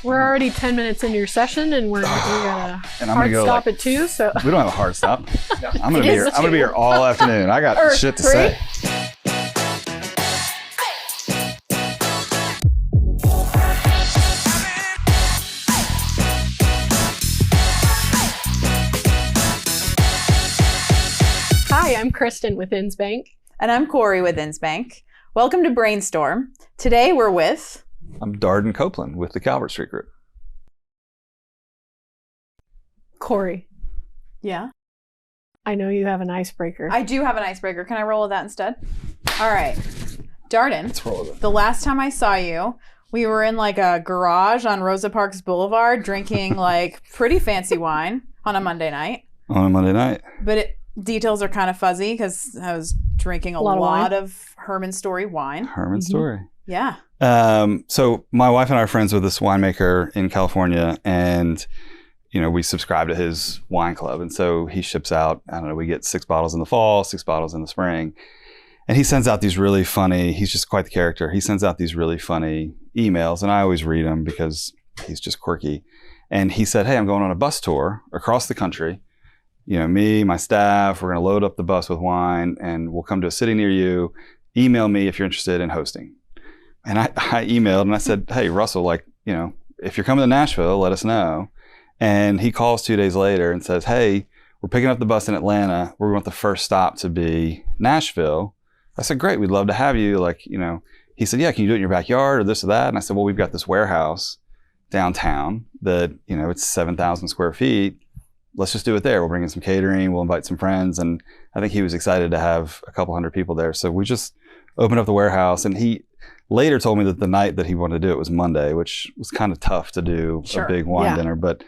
We're already 10 minutes into your session, and we got a hard stop at 2. So we don't have a hard stop. I'm gonna be here. I'm gonna be here all afternoon. I got shit to say. Hi, I'm Kristen with INSBANK. And I'm Corey with INSBANK. Welcome to Brainstorm. Today we're with... I'm Darden Copeland with the Calvert Street Group. Corey. Yeah? I know you have an icebreaker. I do have an icebreaker. Can I roll with that instead? All right. Darden, Let's roll with it. the last time I saw you, we were in like a garage on Rosa Parks Boulevard drinking like pretty fancy wine on a Monday night. On a Monday night. But details are kind of fuzzy because I was drinking a lot of Herman Story wine. Herman Story. Yeah. So my wife and I are friends with this winemaker in California, and we subscribe to his wine club. And so he ships out, I don't know, we get 6 bottles in the fall, 6 bottles in the spring. And he sends out these really funny, he's just quite the character. He sends out these really funny emails, and I always read them because he's just quirky. And he said, hey, I'm going on a bus tour across the country. Me, my staff, we're going to load up the bus with wine, and we'll come to a city near you. Email me if you're interested in hosting. And I emailed and I said, hey, Russell, if you're coming to Nashville, let us know. And he calls 2 days later and says, hey, we're picking up the bus in Atlanta. We want the first stop to be Nashville. I said, great, we'd love to have you. He said, yeah, can you do it in your backyard or this or that? And I said, well, we've got this warehouse downtown that, it's 7,000 square feet. Let's just do it there. We'll bring in some catering. We'll invite some friends. And I think he was excited to have a couple hundred people there. So we just opened up the warehouse, and he later told me that the night that he wanted to do it was Monday, which was kind of tough to do a big wine dinner. But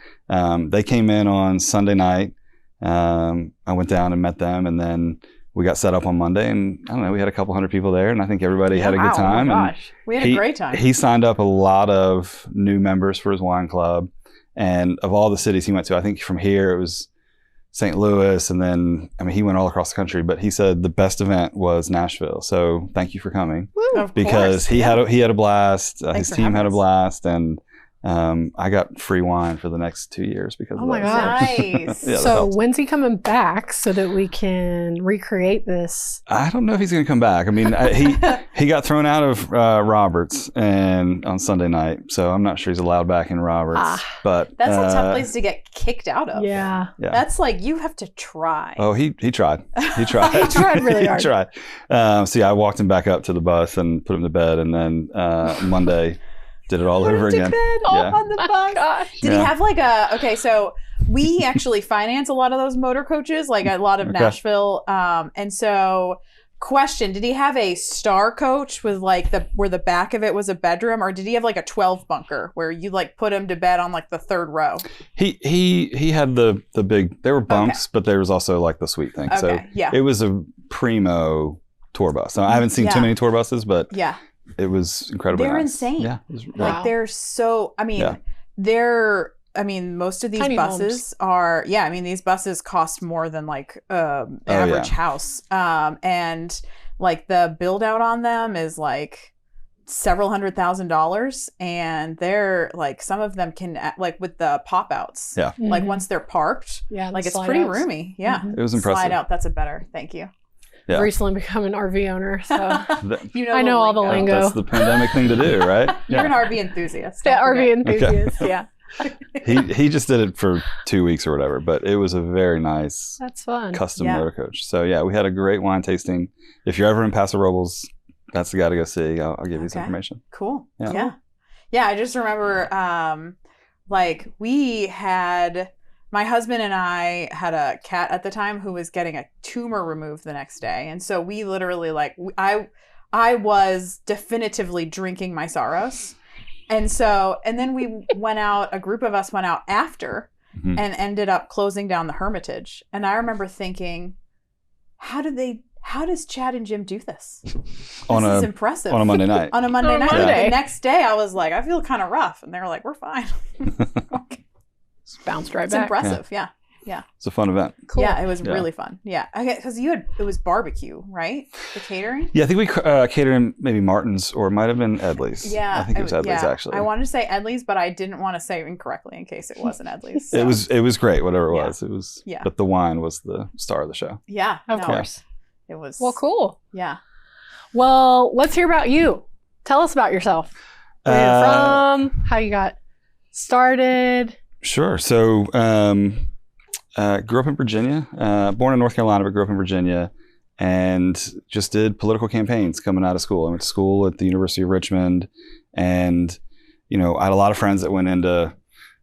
they came in on Sunday night. I went down and met them, and then we got set up on Monday, and I don't know, we had a couple hundred people there, and I think everybody had a good time. Oh my gosh. We had a great time. He signed up a lot of new members for his wine club. And of all the cities he went to, I think from here it was St. Louis, and then, he went all across the country, but he said the best event was Nashville. So thank you for coming. Woo, because he had a blast, his team had a us. blast, and I got free wine for the next 2 years because of that. Oh my gosh. Nice. Yeah, so when's he coming back so that we can recreate this? I don't know if he's going to come back. He got thrown out of Roberts and on Sunday night, so I'm not sure he's allowed back in Roberts. But that's a tough place to get kicked out of. Yeah. That's like, you have to try. Oh, he tried. He tried. He tried really hard. He tried. I walked him back up to the bus and put him to bed, and then Monday did it all over again. On the bus. Gosh. Did he have so we actually finance a lot of those motor coaches, like a lot of Nashville. And so question, did he have a star coach with where the back of it was a bedroom, or did he have like a 12 bunker where you put him to bed on the third row? He had the big, there were bunks, but there was also the suite thing. So it was a primo tour bus. So I haven't seen too many tour buses, but it was incredibly They're nice. insane. Yeah. Wow. They're so, most of these Tiny buses are, these buses cost more than average house. And the build out on them is several $100,000, and they're some of them can with the pop outs. Yeah. Once they're parked, it's pretty roomy. Yeah. It was impressive. Slide out. That's a better. Thank you. Yeah. Recently become an RV owner, so I know all the lingo. That's the pandemic thing to do, right? You're an RV enthusiast. Yeah, RV enthusiast. Okay. Yeah. He just did it for 2 weeks or whatever, but it was a very nice That's fun. custom motor coach. So we had a great wine tasting. If you're ever in Paso Robles, that's the guy to go see. I'll give you some information. Cool. Yeah. Yeah. I just remember we had, my husband and I had a cat at the time who was getting a tumor removed the next day. And so we literally I was definitively drinking my sorrows. And then we went out, a group of us went out after and ended up closing down the Hermitage. And I remember thinking, how does Chad and Jim do this? This is impressive. On a Monday night. On a Monday night. Monday. The next day I was like, I feel kind of rough. And they were like, we're fine. Okay. Bounced right It's back. impressive. Yeah. Yeah. It's a fun event. Cool. Yeah, it was really fun. Yeah. Okay, because it was barbecue, right? The catering? Yeah, I think we catered in maybe Martin's, or it might have been Edley's. Yeah. I think it was Edley's, actually. I wanted to say Edley's, but I didn't want to say it incorrectly in case it wasn't Edley's. So. It was great, whatever it was. It was, but the wine was the star of the show. Yeah. Of course. It was. Well, cool. Yeah. Well, let's hear about you. Tell us about yourself. Where you're from, how you got started. Sure. So, grew up in Virginia, born in North Carolina, but grew up in Virginia, and just did political campaigns coming out of school. I went to school at the University of Richmond, and, I had a lot of friends that went into,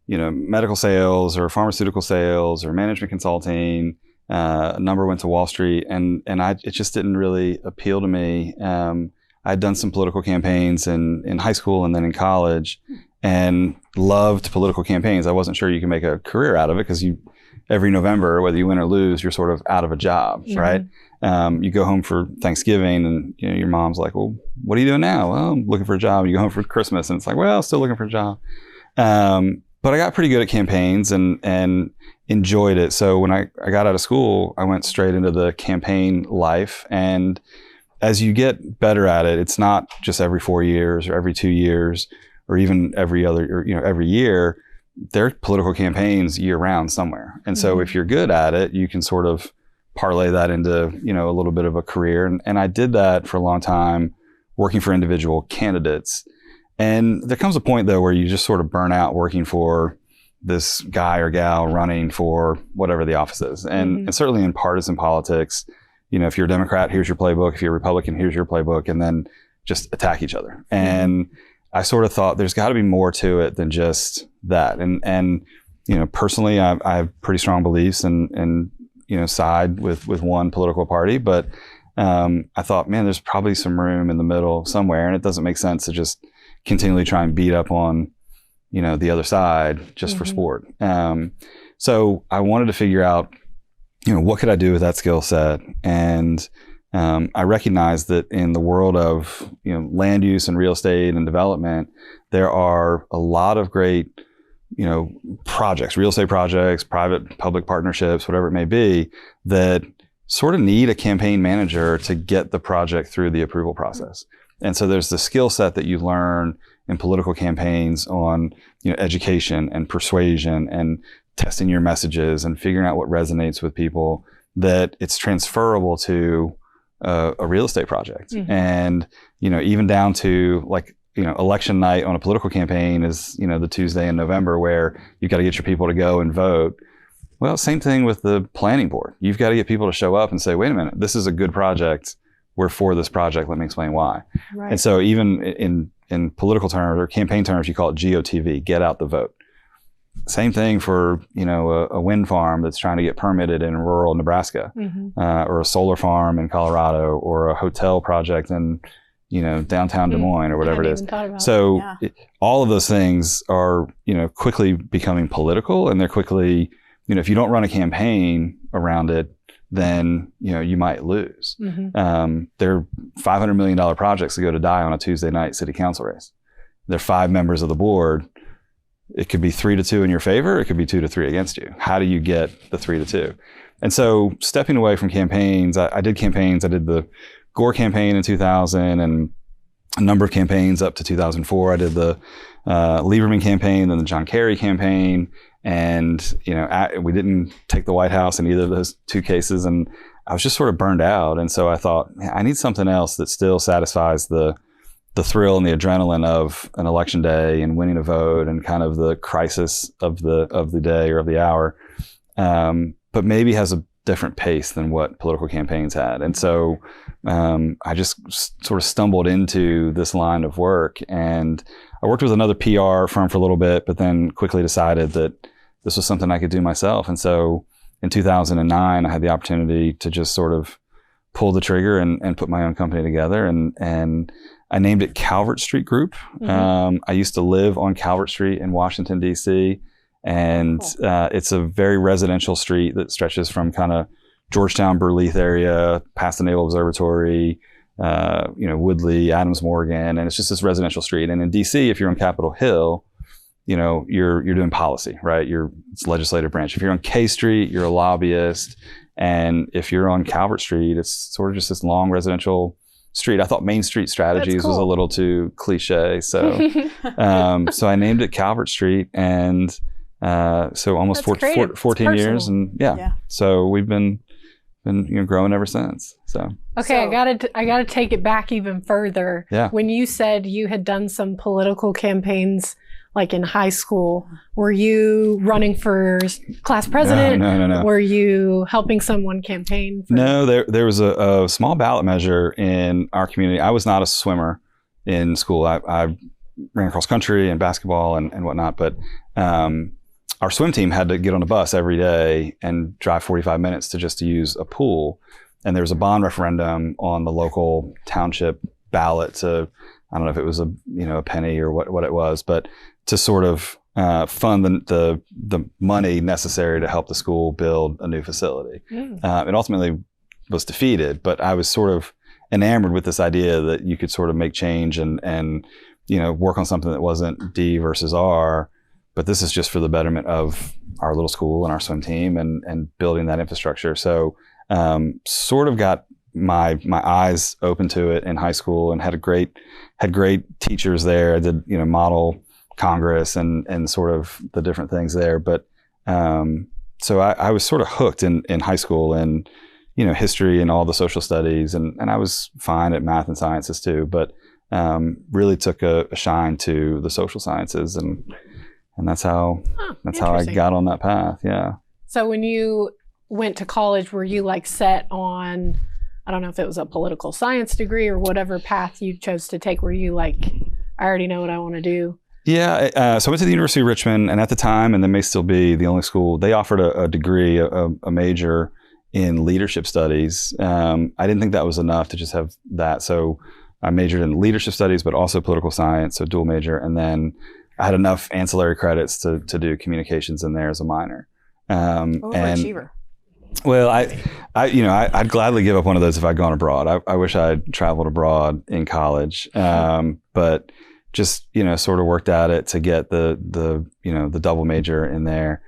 medical sales or pharmaceutical sales or management consulting. A number went to Wall Street, and it just didn't really appeal to me. I'd done some political campaigns in high school and then in college, and loved political campaigns. I wasn't sure you can make a career out of it, because every November, whether you win or lose, you're sort of out of a job, right? You go home for Thanksgiving, and your mom's like, well, what are you doing now? Well, I'm looking for a job. You go home for Christmas, and it's like, well, still looking for a job. But I got pretty good at campaigns and enjoyed it. So when I got out of school, I went straight into the campaign life. And as you get better at it, it's not just every 4 years or every 2 years or even every year. There are political campaigns year round somewhere. And so if you're good at it, you can sort of parlay that into, a little bit of a career. And I did that for a long time, working for individual candidates. And there comes a point, though, where you just sort of burn out working for this guy or gal running for whatever the office is. And certainly in partisan politics, if you're a Democrat, here's your playbook. If you're a Republican, here's your playbook. And then just attack each other. And I sort of thought there's got to be more to it than just that. And personally, I have pretty strong beliefs and side with one political party. But I thought, man, there's probably some room in the middle somewhere. And it doesn't make sense to just continually try and beat up on, the other side just for sport. So I wanted to figure out, what could I do with that skill set? And I recognized that in the world of, land use and real estate and development, there are a lot of great, projects, real estate projects, private public partnerships, whatever it may be, that sort of need a campaign manager to get the project through the approval process. And so there's the skill set that you learn in political campaigns on, education and persuasion and testing your messages and figuring out what resonates with people, that it's transferable to a real estate project. And, even down to election night on a political campaign is, the Tuesday in November where you've got to get your people to go and vote. Well, same thing with the planning board. You've got to get people to show up and say, wait a minute, this is a good project. We're for this project. Let me explain why. Right. And so even in political terms or campaign terms, you call it GOTV, get out the vote. Same thing for, a wind farm that's trying to get permitted in rural Nebraska, or a solar farm in Colorado, or a hotel project in, downtown Des Moines or whatever it is. So all of those things are, quickly becoming political, and they're quickly, if you don't run a campaign around it, then, you might lose. There are $500 million projects that go to die on a Tuesday night city council race. There are 5 members of the board. It could be 3-2 in your favor. It could be 2-3 against you. How do you get the 3-2? And so stepping away from campaigns, I did campaigns. I did the Gore campaign in 2000 and a number of campaigns up to 2004. I did the Lieberman campaign, then the John Kerry campaign. And, we didn't take the White House in either of those 2 cases. And I was just sort of burned out. And so I thought, I need something else that still satisfies the thrill and the adrenaline of an election day and winning a vote and kind of the crisis of the day or of the hour. But maybe has a different pace than what political campaigns had. And so I just sort of stumbled into this line of work, and I worked with another PR firm for a little bit, but then quickly decided that this was something I could do myself. And so in 2009, I had the opportunity to just sort of pull the trigger and put my own company together. And I named it Calvert Street Group. I used to live on Calvert Street in Washington, D.C. And it's a very residential street that stretches from kind of Georgetown, Burleith area, past the Naval Observatory, Woodley, Adams Morgan, and it's just this residential street. And in DC, if you're on Capitol Hill, you're doing policy, right? It's legislative branch. If you're on K Street, you're a lobbyist. And if you're on Calvert Street, it's sort of just this long residential street. I thought Main Street Strategies was a little too cliche. So, so I named it Calvert Street. And so almost 14 years. And so we've been growing ever since. So okay, I gotta take it back even further. Yeah. When you said you had done some political campaigns like in high school, were you running for class president? No. Were you helping someone campaign? No, there was a small ballot measure in our community. I was not a swimmer in school. I ran cross country and basketball and whatnot, but our swim team had to get on a bus every day and drive 45 minutes to use a pool. And there was a bond referendum on the local township ballot to, I don't know if it was a penny or what it was, but to sort of fund the money necessary to help the school build a new facility. It ultimately was defeated, but I was sort of enamored with this idea that you could sort of make change and work on something that wasn't D versus R, but this is just for the betterment of our little school and our swim team and building that infrastructure. So sort of got my eyes open to it in high school and had great teachers there. I did model Congress and sort of the different things there. But so I was sort of hooked in high school and history and all the social studies and I was fine at math and sciences too, but really took a shine to the social sciences and that's how I got on that path. Yeah. So when you went to college, were you like set on, I don't know if it was a political science degree or whatever path you chose to take? Were you like, I already know what I want to do? Yeah. So I went to the University of Richmond, and at the time, and that may still be the only school, they offered a degree, a major in leadership studies. I didn't think that was enough to just have that. So I majored in leadership studies, but also political science, so dual major. And then I had enough ancillary credits to do communications in there as a minor. Overachiever. Well, I'd gladly give up one of those if I'd gone abroad. I wish I'd traveled abroad in college, but just sort of worked at it to get the double major in there,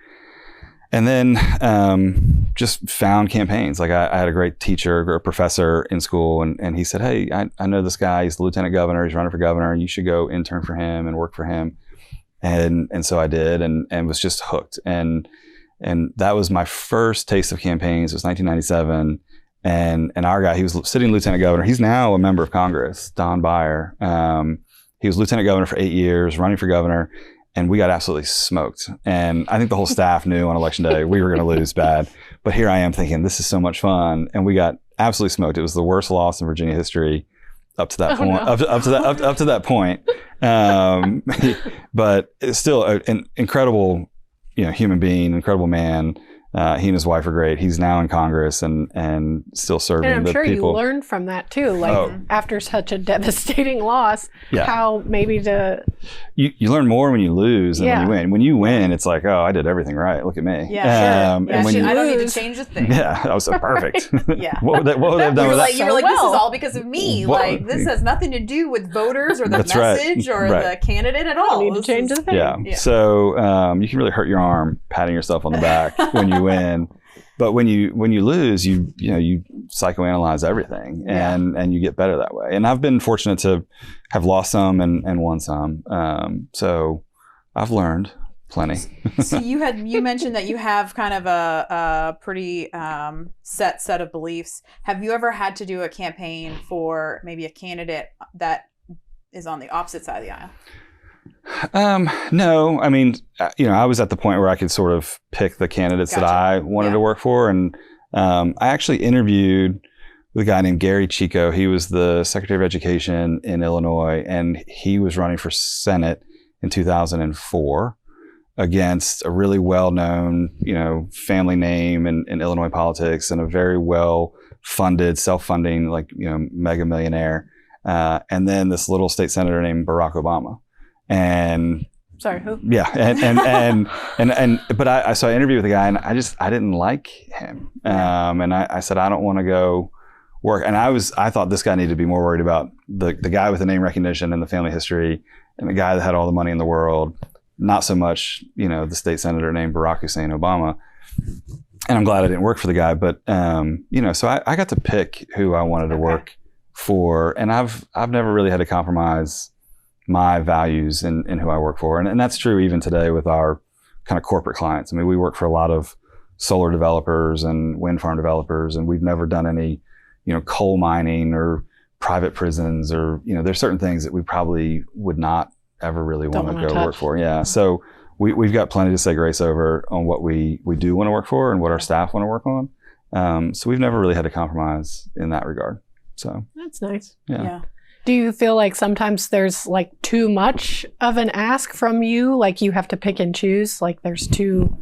and then just found campaigns. Like I had a great teacher or a professor in school, and he said, "Hey, I know this guy. He's the lieutenant governor. He's running for governor. You should go intern for him and work for him." And so I did, and was just hooked. And that was my first taste of campaigns. It was 1997. And our guy, he was sitting lieutenant governor. He's now a member of Congress, Don Beyer. He was lieutenant governor for 8 years, running for governor, and we got absolutely smoked. And I think the whole staff knew on election day we were going to lose bad. But here I am thinking, this is so much fun. And we got absolutely smoked. It was the worst loss in Virginia history up to that point. No. Up to that point. But it's still an incredible human being, incredible man. He and his wife are great. He's now in Congress and still serving the people. And I'm sure you learned from that too. Like after such a devastating loss, how maybe to... You learn more when you lose than when you win. When you win, it's like, oh, I did everything right. Look at me. Yeah, sure. And when I don't need to change a thing. Yeah, I was so perfect. Yeah. What would they have done with that? You were like, this is all because of me. Like, this has nothing to do with voters or the message or the candidate at all. I don't need to change a thing. Yeah. So you can really hurt your arm patting yourself on the back when you win. But when you lose, you psychoanalyze everything and you get better that way. And I've been fortunate to have lost some and won some. So I've learned plenty. So you mentioned that you have kind of a pretty set of beliefs. Have you ever had to do a campaign for maybe a candidate that is on the opposite side of the aisle? No, I mean, I was at the point where I could sort of pick the candidates that I wanted to work for. And I actually interviewed with a guy named Gary Chico. He was the Secretary of Education in Illinois, and he was running for Senate in 2004 against a really well-known, family name in Illinois politics and a very well-funded, self-funding, mega millionaire. And then this little state senator named Barack Obama. And sorry, who? Yeah, but so I interviewed with the guy, and I didn't like him, and I said I don't want to go work, and I thought this guy needed to be more worried about the guy with the name recognition and the family history, and the guy that had all the money in the world, not so much, the state senator named Barack Hussein Obama. And I'm glad I didn't work for the guy, but so I got to pick who I wanted to work for, and I've never really had to compromise my values in who I work for, and that's true even today with our kind of corporate clients. I mean, we work for a lot of solar developers and wind farm developers, and we've never done any, coal mining or private prisons, or there's certain things that we probably would not ever really want to go work for. Yeah, so. We've got plenty to say grace over on what we do want to work for and what our staff want to work on. So we've never really had to compromise in that regard. So that's nice. Yeah. Do you feel like sometimes there's like too much of an ask from you? Like you have to pick and choose? Like there's too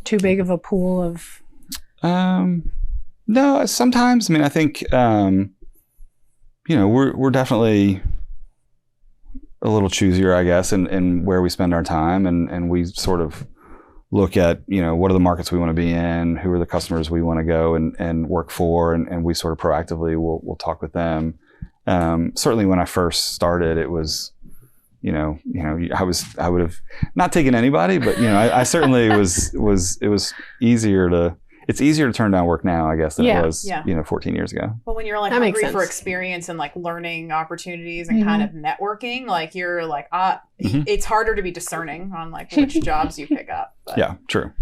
big of a pool of... No, sometimes. I mean, I think, we're definitely a little choosier, I guess, in where we spend our time, and we sort of look at, what are the markets we want to be in, who are the customers we want to go and work for, and we sort of proactively we'll talk with them. Certainly, when I first started, it was, I would have not taken anybody, but I certainly it was easier to. It's easier to turn down work now, I guess, than it was, 14 years ago. Well, when you're like hungry for experience and like learning opportunities and kind of networking, like you're like, it's harder to be discerning on like which jobs you pick up. But, yeah, true.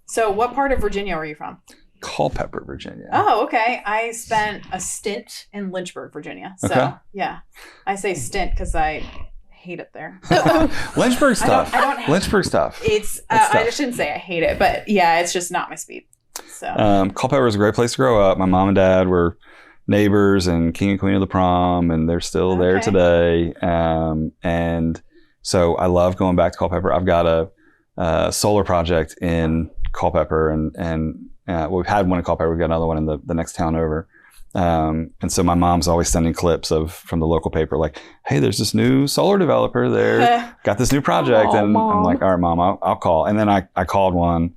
So what part of Virginia were you from? Culpeper, Virginia. Oh, okay. I spent a stint in Lynchburg, Virginia. So yeah, I say stint because I hate it there. Lynchburg stuff. Lynchburg stuff. It's I just shouldn't say I hate it, but yeah, it's just not my speed. So Culpeper was a great place to grow up. My mom and dad were neighbors and king and queen of the prom, and they're still there today. And so I love going back to Culpeper. I've got a solar project in Culpeper, and we've had one in Culpeper. We've got another one in the next town over. And so my mom's always sending clips from the local paper, like, hey, there's this new solar developer there, got this new project. And Mom. I'm like, all right, Mom, I'll call. And then I called one,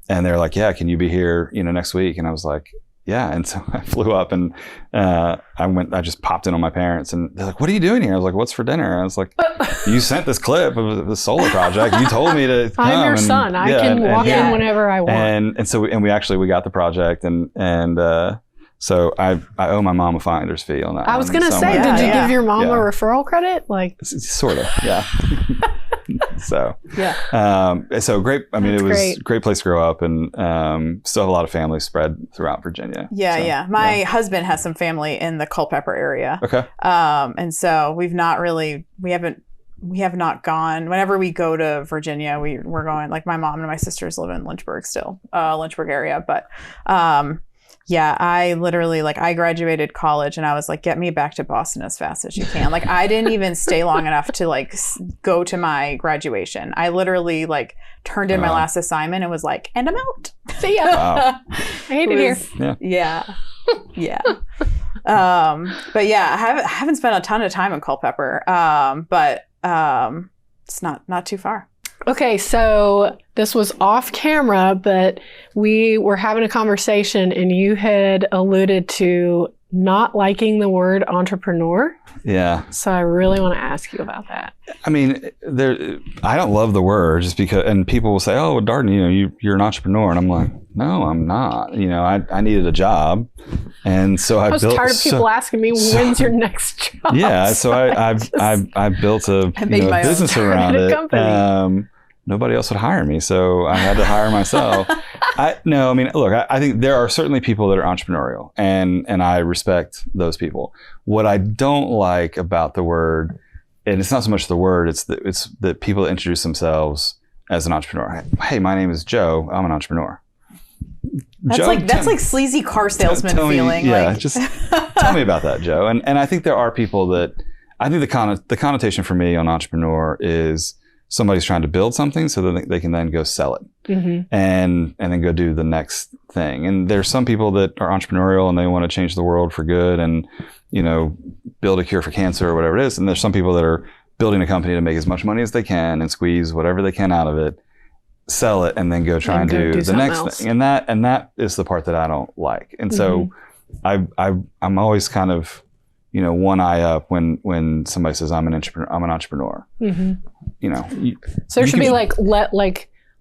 and they're like, yeah, can you be here, next week? And I was like, yeah. And so I flew up, and I just popped in on my parents, and they're like, what are you doing here? I was like, what's for dinner? And I was like, you sent this clip of the solar project. You told me to come. I'm your son. I can walk in whenever I want. And so we got the project, and so I owe my mom a finder's fee on that. I was going to say, did you give your mom a referral credit? Like, sort of, yeah. So so great. I mean, it was a great place to grow up, and still have a lot of family spread throughout Virginia. Yeah. My husband has some family in the Culpeper area. Okay. And so we have not gone. Whenever we go to Virginia, we're going, like my mom and my sisters live in Lynchburg still, Lynchburg area, but yeah, I literally, I graduated college and I was like, get me back to Boston as fast as you can. Like, I didn't even stay long enough to go to my graduation. I literally turned in my last assignment and was like, and I'm out. See ya. Wow. I hate it here. Yeah. Yeah. But yeah, I haven't spent a ton of time in Culpeper, but it's not too far. Okay, so this was off camera, but we were having a conversation and you had alluded to not liking the word entrepreneur. Yeah. So I really want to ask you about that. I mean, I don't love the word just because, and people will say, oh, Darden, you're an entrepreneur. And I'm like, no, I'm not. I needed a job. And so I was tired of people asking me, when's your next job? Yeah. So I built a business around it. Nobody else would hire me. So I had to hire myself. I think there are certainly people that are entrepreneurial, and I respect those people. What I don't like about the word, and it's not so much the word, it's the people that introduce themselves as an entrepreneur. Hey, my name is Joe. I'm an entrepreneur. That's like sleazy car salesman feeling. Yeah, just tell me about that, Joe. And I think there are people that, I think the connotation for me on entrepreneur is somebody's trying to build something so that they can then go sell it, and then go do the next thing. And there's some people that are entrepreneurial and they want to change the world for good and, build a cure for cancer or whatever it is. And there's some people that are building a company to make as much money as they can and squeeze whatever they can out of it, sell it, and then go try and do the next thing. And that is the part that I don't like. And so I'm always kind of one eye up when somebody says I'm an entrepreneur. Mm-hmm. So there you should be like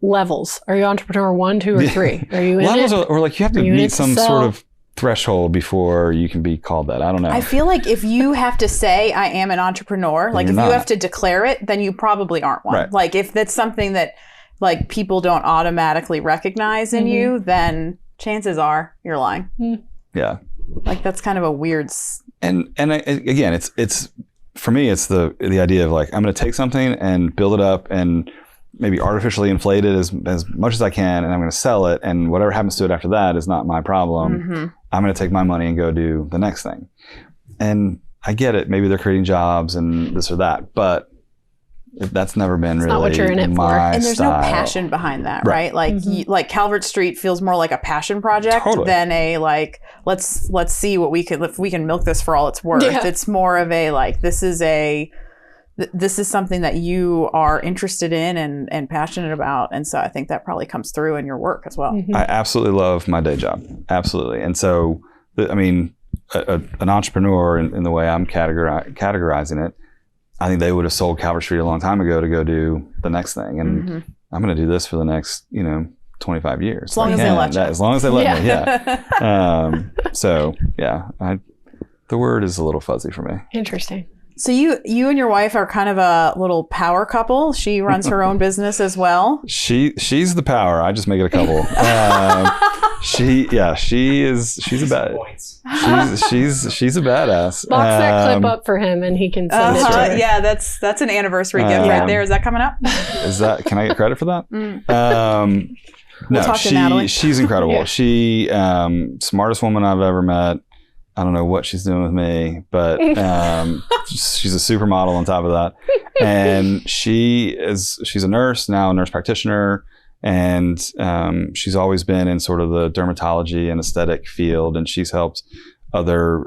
levels. Are you entrepreneur 1, 2, or 3? Are you in levels it? Or like you have to meet some sort of threshold before you can be called that. I don't know. I feel like if you have to say I am an entrepreneur, like if you have to declare it, then you probably aren't one. Right. Like if that's something that like people don't automatically recognize in you, then chances are you're lying. Yeah. Like that's kind of a weird. And again, it's for me, it's the idea of like I'm going to take something and build it up and maybe artificially inflate it as much as I can, and I'm going to sell it, and whatever happens to it after that is not my problem. I'm going to take my money and go do the next thing. And I get it. Maybe they're creating jobs and this or that, but that's never been really not what you're in it for. And there's style. no passion behind that, right? Like like Calvert Street feels more like a passion project than a like let's see if we can milk this for all it's worth. Yeah. It's more of a like this is something that you are interested in and passionate about, and so I think that probably comes through in your work as well. I absolutely love my day job, absolutely, and so I mean, an entrepreneur in the way I'm categorizing it. I think they would have sold Calvert Street a long time ago to go do the next thing. And I'm going to do this for the next, 25 years. As long as they let you. As long as they let me, yeah. So, yeah, the word is a little fuzzy for me. Interesting. So you and your wife are kind of a little power couple. She runs her own business as well. She's the power. I just make it a couple. She's a badass. Box that clip up for him and he can send it to her. Yeah, that's an anniversary gift right there. Is that coming up? Can I get credit for that? We'll talk to Natalie. She's incredible. She smartest woman I've ever met. I don't know what she's doing with me, but she's a supermodel on top of that. And she's a nurse, now a nurse practitioner. And she's always been in sort of the dermatology and aesthetic field. And she's helped other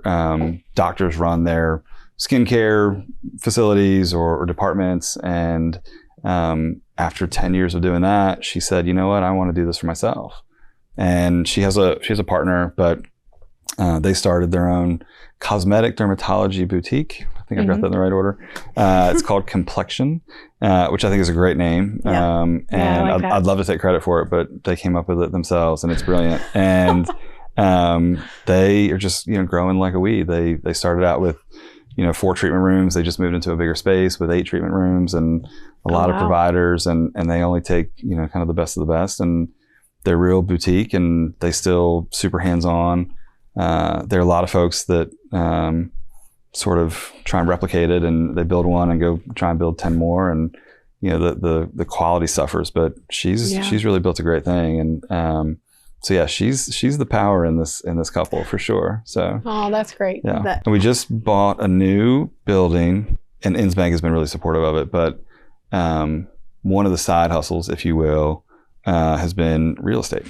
doctors run their skincare facilities or departments. And after 10 years of doing that, she said, you know what, I want to do this for myself. And she has a partner, but they started their own cosmetic dermatology boutique. I think I've got that in the right order. It's called Complexion, which I think is a great name. Yeah. And I'd love to take credit for it, but they came up with it themselves, and it's brilliant. And they are just growing like a weed. They started out with 4 treatment rooms. They just moved into a bigger space with 8 treatment rooms and a lot of providers, and they only take kind of the best of the best. And they're real boutique, and they still super hands-on. There are a lot of folks that sort of try and replicate it, and they build one and go try and build 10 more, and the quality suffers. But she's really built a great thing, and so yeah, she's the power in this couple for sure. So that's great. Yeah, and we just bought a new building, and INSBANK has been really supportive of it. But one of the side hustles, if you will, has been real estate.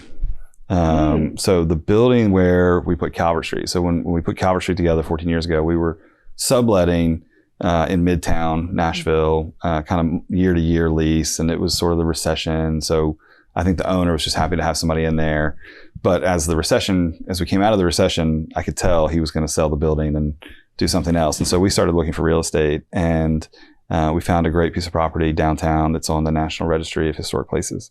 So the building where we put Calvert Street. So when we put Calvert Street together 14 years ago, we were subletting in Midtown, Nashville, kind of year to year lease. And it was sort of the recession. So I think the owner was just happy to have somebody in there. But as we came out of the recession, I could tell he was going to sell the building and do something else. And so we started looking for real estate, and we found a great piece of property downtown that's on the National Registry of Historic Places,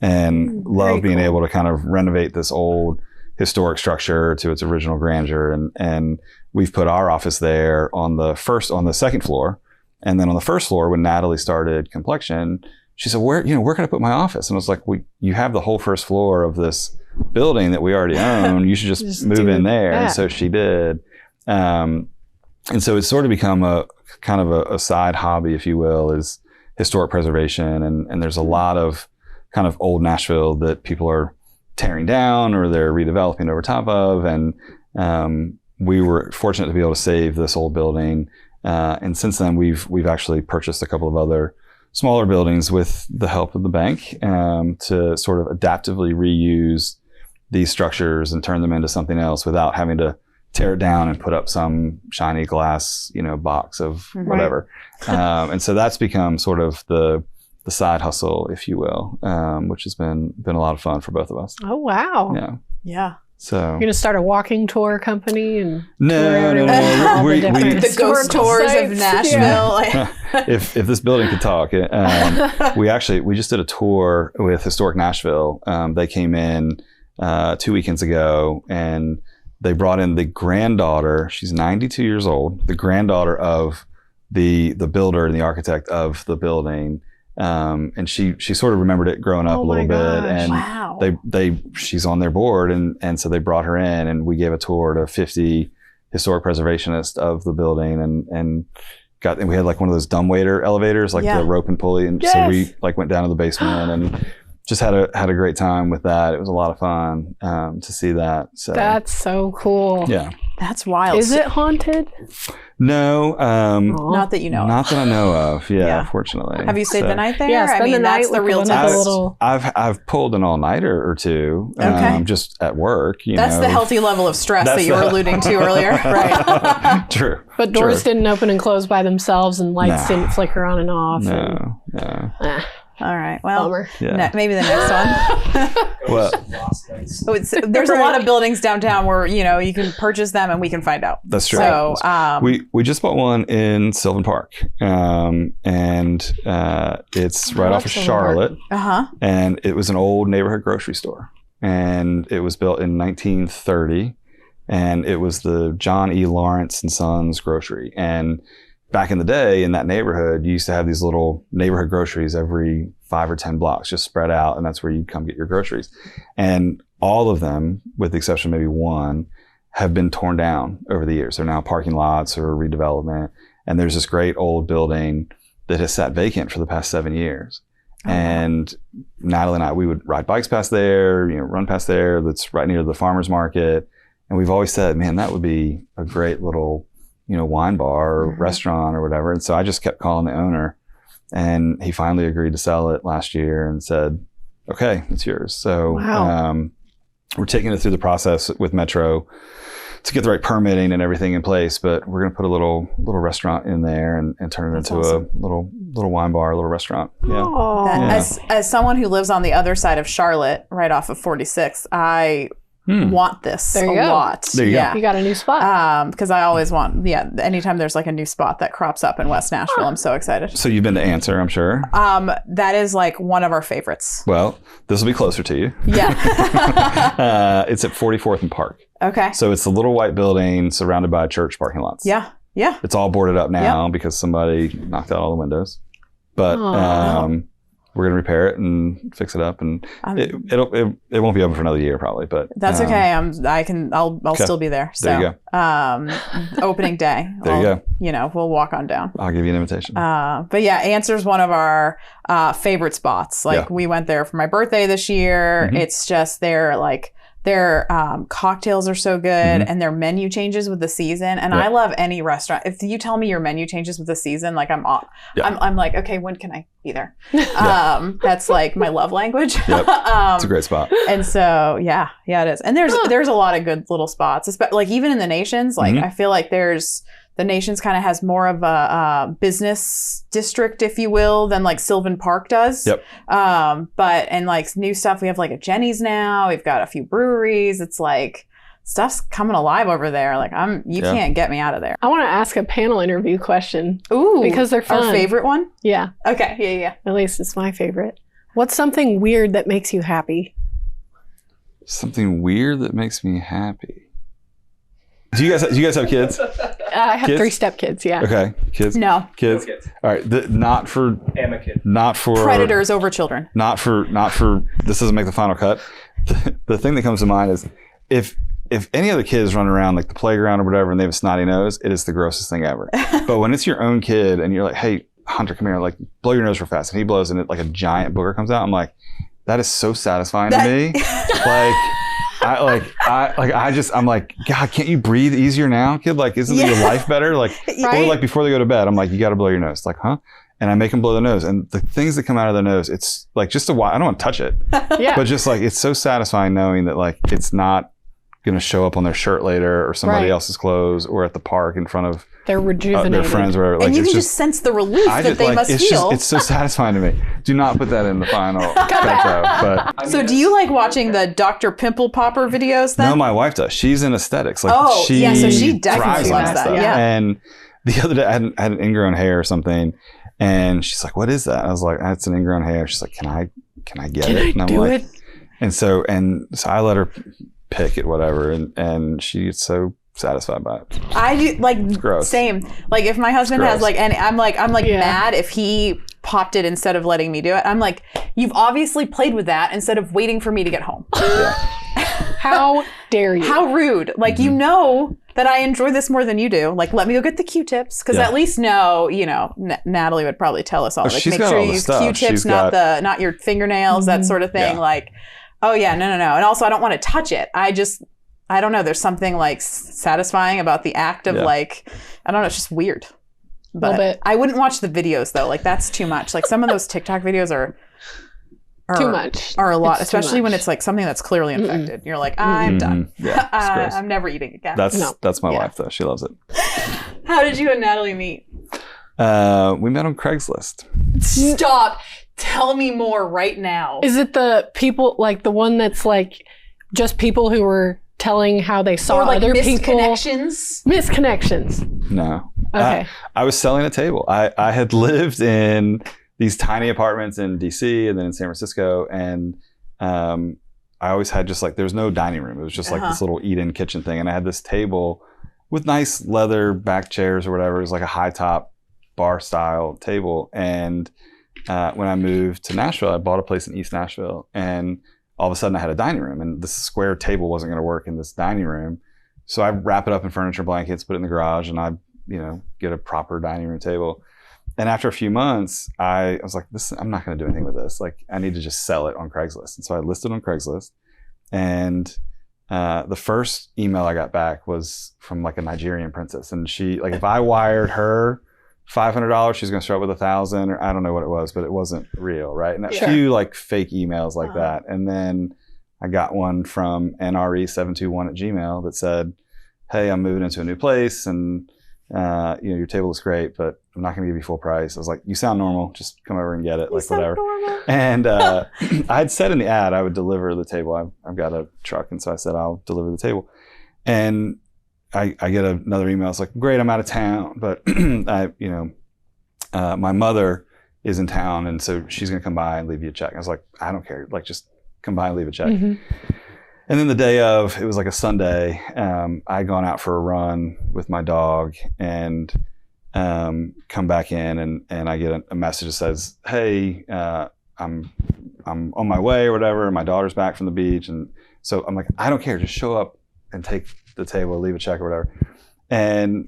and love being able to kind of renovate this old historic structure to its original grandeur. And we've put our office there on the second floor. And then on the first floor, when Natalie started Complexion, she said, where can I put my office? And I was like, you have the whole first floor of this building that we already own. You should just move in there. And so she did. And so it's sort of become a kind of a side hobby, if you will, is historic preservation. And there's a lot of kind of old Nashville that people are tearing down or they're redeveloping over top of. And we were fortunate to be able to save this old building. And since then, we've actually purchased a couple of other smaller buildings with the help of the bank to sort of adaptively reuse these structures and turn them into something else without having to tear it down and put up some shiny glass, box of whatever. And so that's become sort of the side hustle, if you will, which has been a lot of fun for both of us. Oh, wow. Yeah. Yeah. So You're going to start a walking tour company and tour no, everyone all the different The ghost historical tours sites. of Nashville. if this building could talk, we just did a tour with Historic Nashville. They came in 2 weekends ago, and they brought in the granddaughter. She's 92 years old. The granddaughter of the builder and the architect of the building. And she sort of remembered it growing up a little bit, and Wow. she's on their board, and so they brought her in, and we gave a tour to 50 historic preservationists of the building, and we had like one of those dumbwaiter elevators, like the rope and pulley, and so we like went down to the basement and just had a great time with that. It was a lot of fun to see that. So That's so cool. yeah. That's wild. Is it haunted? No, Not that you know of. not that I know of. Yeah, Yeah. fortunately. Have you stayed So- the night there? Yeah, spend the night that's the with real one of the test. little- I've pulled an all-nighter or two, Okay. just at work. That's know. the healthy level of stress That's that you were the- alluding to earlier. Right. True. But doors True. didn't open and close by themselves, and lights No. didn't flicker on and off. No. All right. Well, Bummer. Yeah. maybe the next one. Well, There's a lot of buildings downtown where, you can purchase them and we can find out. that's true. So, we just bought one in Sylvan Park, and it's right off of That's a lot. Charlotte, uh-huh. and it was an old neighborhood grocery store, and it was built in 1930, and it was the John E. Lawrence and Sons grocery. And back in the day, in that neighborhood, you used to have these little neighborhood groceries every 5 or 10 blocks, just spread out, and that's where you'd come get your groceries. And all of them, with the exception of maybe one, have been torn down over the years. They're now parking lots or redevelopment. And there's this great old building that has sat vacant for the past 7 years. Oh, And Natalie and I, we would ride bikes past there, run past there. That's right near the farmer's market. And we've always said, man, that would be a great little, wine bar or restaurant or whatever. And so I just kept calling the owner, and he finally agreed to sell it last year and said, okay, it's yours. So Wow. we're taking it through the process with Metro to get the right permitting and everything in place, but we're going to put a little restaurant in there and turn it That's into awesome. a little wine bar, a little restaurant. Yeah. Aw. As someone who lives on the other side of Charlotte, right off of 46, I want this There you a go. lot. There you go. yeah. You got a new spot. Because I always want, anytime there's like a new spot that crops up in West Nashville, I'm so excited. So you've been to Answer, I'm sure. That is like one of our favorites. Well, this will be closer to you. Yeah. It's at 44th and Park. Okay. So it's the little white building surrounded by church parking lots. Yeah. Yeah. It's all boarded up now because somebody knocked out all the windows. But Aw. we're going to repair it and fix it up, and it won't be open for another year probably. But That's okay. I'll Okay. still be there. So, There you opening day. There you go. We'll walk on down. I'll give you an invitation. But yeah, Answer's one of our favorite spots. Like Yeah. we went there for my birthday this year. Mhm. It's just their cocktails are so good, and their menu changes with the season. And Yeah. I love any restaurant. If you tell me your menu changes with the season, like I'm like, okay, when can I be there? That's like my love language. Yep. It's a great spot. And so, yeah, it is. And there's a lot of good little spots, like even in the Nations. Like I feel like the Nations kind of has more of a business district, if you will, than like Sylvan Park does. Yep. And like new stuff, we have like a Jenny's now. We've got a few breweries. It's like stuff's coming alive over there. Like you can't get me out of there. I want to ask a panel interview question. Ooh, Because they're fun. Our favorite one? Yeah, Okay, yeah. at least it's my favorite. What's something weird that makes you happy? Something weird that makes me happy. Do you guys have kids? I have Kids? 3 stepkids, yeah. Okay, kids. No. Kids. All right. Not for Predators over children. Not for. This doesn't make the final cut. The thing that comes to mind is if any other kids run around like the playground or whatever and they have a snotty nose, it is the grossest thing ever. But when it's your own kid and you're like, hey, Hunter, come here, like blow your nose real fast, and he blows and it like a giant booger comes out, I'm like, that is so satisfying to me. I'm like, God, can't you breathe easier now, kid? Like, isn't your life better? Like, Right. or like before they go to bed, I'm like, you got to blow your nose. Like, huh? And I make them blow their nose, and the things that come out of their nose, it's like just I don't want to touch it, Yeah. but just like it's so satisfying knowing that like it's not going to show up on their shirt later or somebody Right. else's clothes or at the park in front of They're rejuvenated. Their friends, whatever. Like, and you it's can just sense the relief that they must it's feel. It's so satisfying to me. Do not put that in the final cut though. But So do you like watching the Dr. Pimple Popper videos then? no, my wife does. She's in aesthetics. Like, so she definitely thrives on loves that. stuff. Yeah. And the other day I had an ingrown hair or something, and she's like, "What is that?" I was like, "It's an ingrown hair." She's like, "Can I get it?" And I'm like, and so I let her pick it, whatever, and she's so satisfied by it. I do like gross. Same. Like if my husband has like, and I'm like mad if he popped it instead of letting me do it. I'm like, you've obviously played with that instead of waiting for me to get home. Yeah. How dare you? How rude. Like, you know that I enjoy this more than you do. Like, let me go get the Q-tips. Because at least Natalie would probably tell us all. Like, make sure you use Q-tips, not your fingernails, that sort of thing. Yeah. Like, oh yeah, no. And also I don't want to touch it. I don't know. There's something like satisfying about the act of like, I don't know. It's just weird. But I wouldn't watch the videos though. Like that's too much. Like some of those TikTok videos are too much. Are a lot, especially when it's like something that's clearly infected. You're like, I'm done. Yeah, I'm never eating again. That's my wife though. She loves it. How did you and Natalie meet? We met on Craigslist. Stop. Tell me more right now. Is it the people, like the one that's like just people who were telling how they saw or like other people? Misconnections? No. Okay. I was selling a table. I had lived in these tiny apartments in DC and then in San Francisco. And I always had just like, there was no dining room. It was just like this little eat-in kitchen thing. And I had this table with nice leather back chairs or whatever. It was like a high top bar style table. And when I moved to Nashville, I bought a place in East Nashville, and all of a sudden I had a dining room, and this square table wasn't going to work in this dining room. So I wrap it up in furniture blankets, put it in the garage, and I, get a proper dining room table. And after a few months, I was like, I'm not going to do anything with this. Like, I need to just sell it on Craigslist. And so I listed on Craigslist, and the first email I got back was from like a Nigerian princess. And she, like, if I wired her $500, she's going to start with $1,000, or I don't know what it was, but it wasn't real, right? And a few like fake emails like that. And then I got one from NRE721@gmail that said, "Hey, I'm moving into a new place, and your table is great, but I'm not going to give you full price." I was like, "You sound normal. Just come over and get it." Like whatever. Normal. And I had said in the ad I would deliver the table. I've got a truck, and so I said I'll deliver the table. And I get another email. It's like, "Great, I'm out of town, but my mother is in town, and so she's going to come by and leave you a check." I was like, "I don't care. Like, just come by and leave a check." Mm-hmm. And then the day of, it was like a Sunday, I'd gone out for a run with my dog and come back in, and I get a message that says, "Hey, I'm on my way," or whatever. My daughter's back from the beach, and so I'm like, "I don't care. Just show up and take the table, leave a check," or whatever. And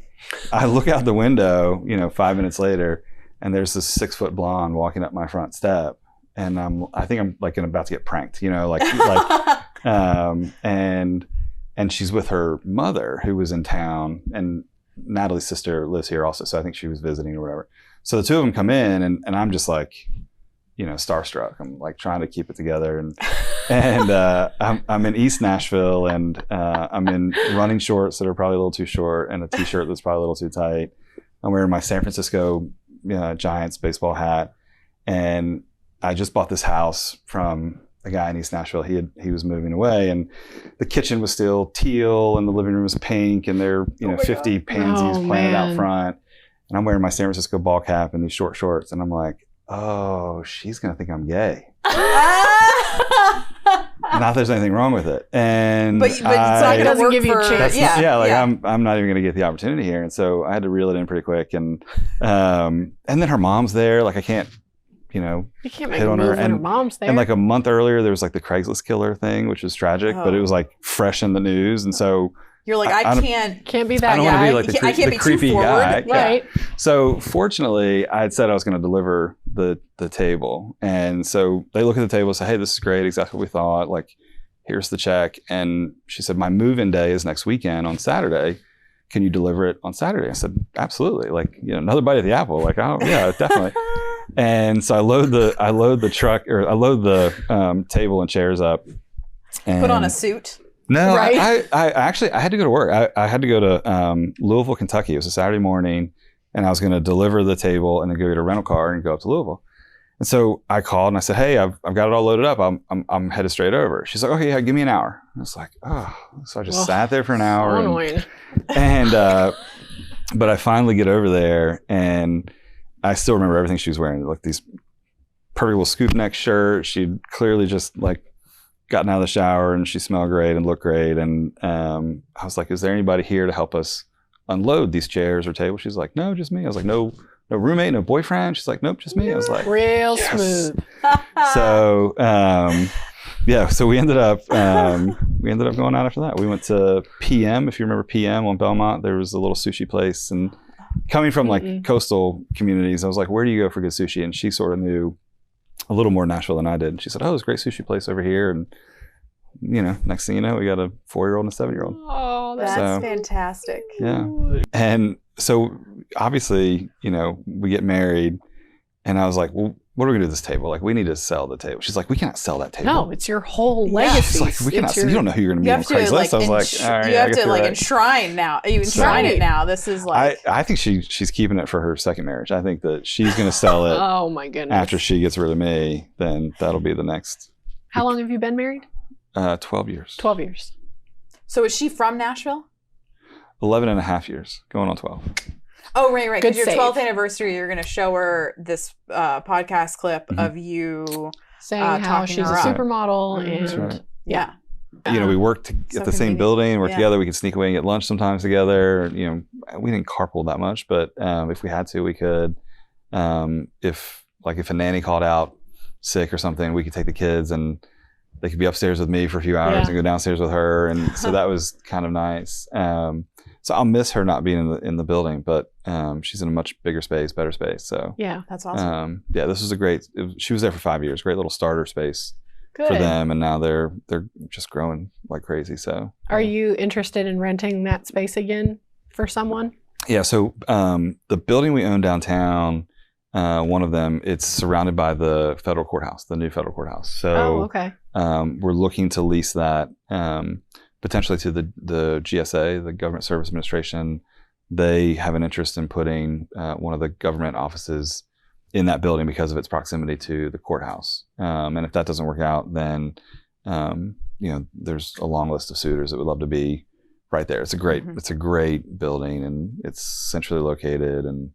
I look out the window, 5 minutes later, and there's this 6-foot blonde walking up my front step, and I think I'm like about to get pranked, and she's with her mother who was in town, and Natalie's sister lives here also, so I think she was visiting or whatever. So the two of them come in, and I'm just like, starstruck. I'm like trying to keep it together, and I'm in East Nashville, and I'm in running shorts that are probably a little too short, and a t-shirt that's probably a little too tight. I'm wearing my San Francisco Giants baseball hat, and I just bought this house from a guy in East Nashville. He was moving away, and the kitchen was still teal, and the living room was pink, and there 50 pansies planted out front. And I'm wearing my San Francisco ball cap and these short shorts, and I'm like, "Oh, she's gonna think I'm gay." Not that there's anything wrong with it, and but it's not gonna work give you a chance. I'm not even gonna get the opportunity here, and so I had to reel it in pretty quick, and then her mom's there. Like, I can't, you can't make hit on her. when her mom's there. And like a month earlier, there was like the Craigslist killer thing, which was tragic, but it was like fresh in the news, and so. You're like, I can't be that guy. I don't want to be like I can't the be creepy too forward. guy. Right. Yeah. So fortunately, I had said I was going to deliver the table. And so they look at the table and say, "Hey, this is great. Exactly what we thought. Like, here's the check." And she said, "My move-in day is next weekend on Saturday. Can you deliver it on Saturday?" I said, "Absolutely. Like, another bite of the apple." Like, "Oh yeah, definitely." And so I load the truck, or I load the table and chairs up. And put on a suit. No, Right? I actually I had to go to work. I had to go to Louisville, Kentucky. It was a Saturday morning, and I was going to deliver the table and then go get a rental car and go up to Louisville. And so I called and I said, "Hey, I've got it all loaded up. I'm headed straight over." She's like, "Okay, yeah, give me an hour." I was like, "Oh," so I just sat there for an hour. So annoying. And but I finally get over there, and I still remember everything she was wearing, like these perfect little scoop neck shirt. She'd clearly just like gotten out of the shower, and she smelled great and looked great. And I was like, "Is there anybody here to help us unload these chairs or tables?" She's like, "No, just me." I was like, "No roommate, no boyfriend?" She's like, "Nope, just me." I was like, Real yes. smooth. So so we ended up going out after that. We went to PM, if you remember PM on Belmont. There was a little sushi place, and coming from like coastal communities, I was like, "Where do you go for good sushi?" And she sort of knew a little more Nashville than I did. And she said, "Oh, there's a great sushi place over here." And next thing you know, we got a 4-year-old and a 7-year-old. Oh, That's So, fantastic. Yeah. And so obviously, we get married, and I was like, "Well, what are we gonna do with this table? Like, we need to sell the table." She's like, "We can't sell that table." No, it's your whole Yeah. legacy. She's like, "We cannot. You don't know who you're gonna be on Craigslist." I was like, "All right, you have I guess to you're like right." enshrine now. You enshrine it now. This is like. I think she's keeping it for her second marriage. I think that she's gonna sell it Oh my goodness. after she gets rid of me. Then that'll be the next. How long have you been married? 12 years. 12 years. So is she from Nashville? 11 and a half years, going on 12. Oh, right. Good Because your save. 12th anniversary, you're going to show her this podcast clip of you. Saying how talking she's a her up. supermodel Mhm. and right. Yeah. We worked So at the same convenient. building, worked Yeah. together. We could sneak away and get lunch sometimes together. We didn't carpool that much, but if we had to, we could. If a nanny called out sick or something, we could take the kids and they could be upstairs with me for a few hours Yeah. and go downstairs with her. And so that was kind of nice. So I'll miss her not being in the building, but she's in a much bigger space, better space. So yeah. That's awesome. this was she was there for 5 years, great little starter space Good. for them. And now they're just growing like crazy. So Are you interested in renting that space again for someone? yeah. So the building we own downtown, one of them, it's surrounded by the federal courthouse, the new federal courthouse. So Oh, okay. we're looking to lease that potentially to the GSA, the Government Service Administration. They have an interest in putting one of the government offices in that building because of its proximity to the courthouse. And if that doesn't work out, then there's a long list of suitors that would love to be right there. It's a great building, and it's centrally located, and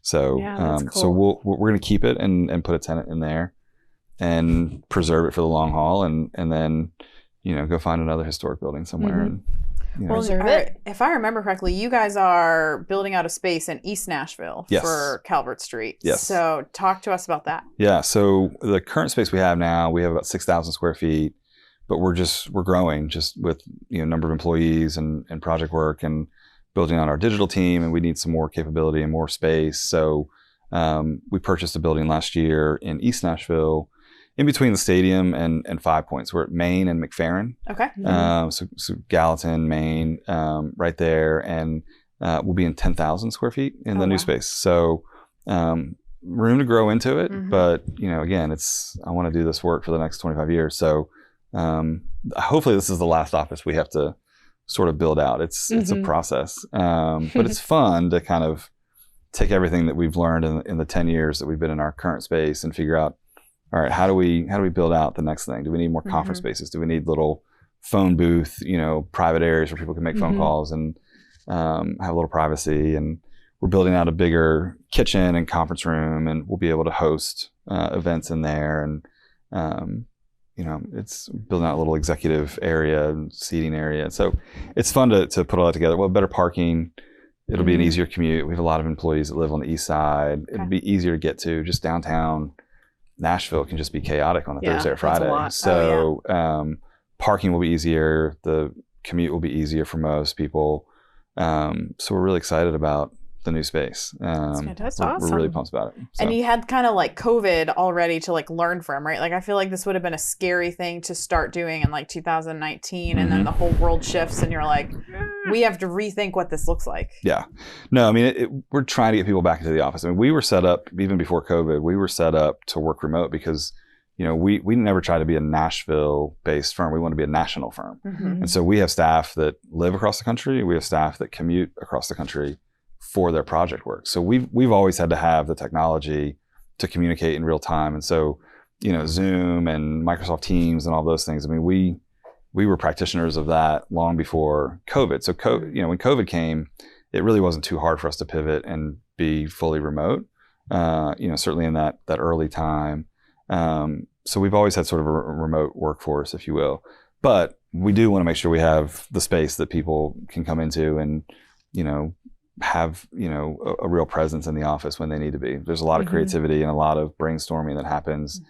so Yeah, that's cool. so we're going to keep it and put a tenant in there and preserve it for the long haul, and then go find another historic building somewhere. And Well, Preserve it. if I remember correctly, you guys are building out a space in East Nashville Yes. for Calvert Street. Yes. So talk to us about that. Yeah. So the current space we have now, we have about 6,000 square feet, but we're growing just with number of employees and project work and building on our digital team, and we need some more capability and more space. So we purchased a building last year in East Nashville, in between the stadium and 5 Points. We're at Main and McFerrin. Okay. So Gallatin, Maine, right there, and we'll be in 10,000 square feet in the new space. So room to grow into it, but again, I want to do this work for the next 25 years. So hopefully this is the last office we have to sort of build out. It's a process, but it's fun to kind of take everything that we've learned in the 10 years that we've been in our current space and figure out, all right, how do we build out the next thing? Do we need more conference spaces? Do we need little phone booth, private areas where people can make phone calls and have a little privacy? And we're building out a bigger kitchen and conference room, and we'll be able to host events in there. And it's building out a little executive area and seating area. So it's fun to put all that together. Well, better parking. It'll be an easier commute. We have a lot of employees that live on the east side. It'll be easier to get to. Just downtown Nashville can just be chaotic on a Thursday or that's a Friday. lot. So parking will be easier. The commute will be easier for most people. So we're really excited about the new space. That's fantastic. We're really pumped about it. So. And you had kind of like COVID already to like learn from, right? Like I feel like this would have been a scary thing to start doing in like 2019, and then the whole world shifts, and you're like, we have to rethink what this looks like. Yeah. No, I mean, we're trying to get people back into the office. I mean, we were set up, even before COVID, we were set up to work remote because we never try to be a Nashville-based firm. We want to be a national firm. Mm-hmm. And so we have staff that live across the country. We have staff that commute across the country for their project work. So we've always had to have the technology to communicate in real time. And so, Zoom and Microsoft Teams and all those things. I mean, we were practitioners of that long before COVID. So, when COVID came, it really wasn't too hard for us to pivot and be fully remote. Certainly in that early time. So we've always had sort of a remote workforce, if you will. But we do want to make sure we have the space that people can come into and, have, a real presence in the office when they need to be. There's a lot of creativity and a lot of brainstorming that happens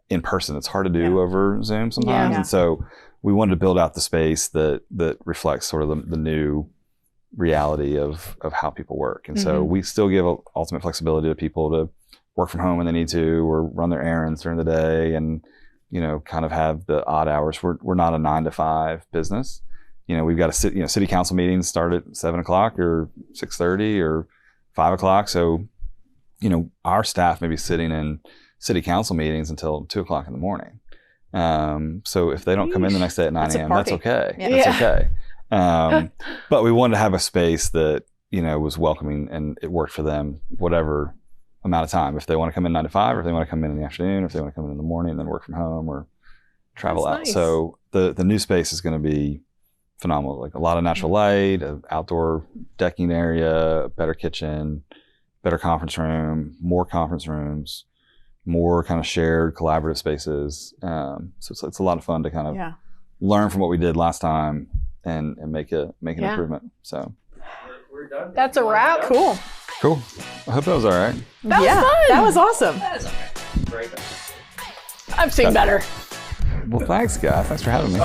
in person. It's hard to do over Zoom sometimes. Yeah. And so we wanted to build out the space that reflects sort of the new reality of how people work. And so we still give ultimate flexibility to people to work from home when they need to, or run their errands during the day, and kind of have the odd hours. We're not a 9-to-5 business. We've got city council meetings start at 7:00 or 6:30 or 5:00. So our staff may be sitting in city council meetings until 2:00 in the morning. So if they don't come in the next day at 9 a.m., that's okay. Yeah. That's okay. But we wanted to have a space that was welcoming and it worked for them, whatever amount of time. If they want to come in 9 to 5, or if they want to come in the afternoon, or if they want to come in the morning and then work from home or travel out. Nice. So the new space is going to be phenomenal. Like a lot of natural light, an outdoor decking area, a better kitchen, better conference room, more conference rooms, more kind of shared collaborative spaces. So it's a lot of fun to kind of learn from what we did last time and make an improvement. So We're done. That's a wrap. Cool. cool. I hope that was all right. That was fun. That was awesome. That is okay. Great. I've seen better. Well, thanks, guys. Thanks for having me.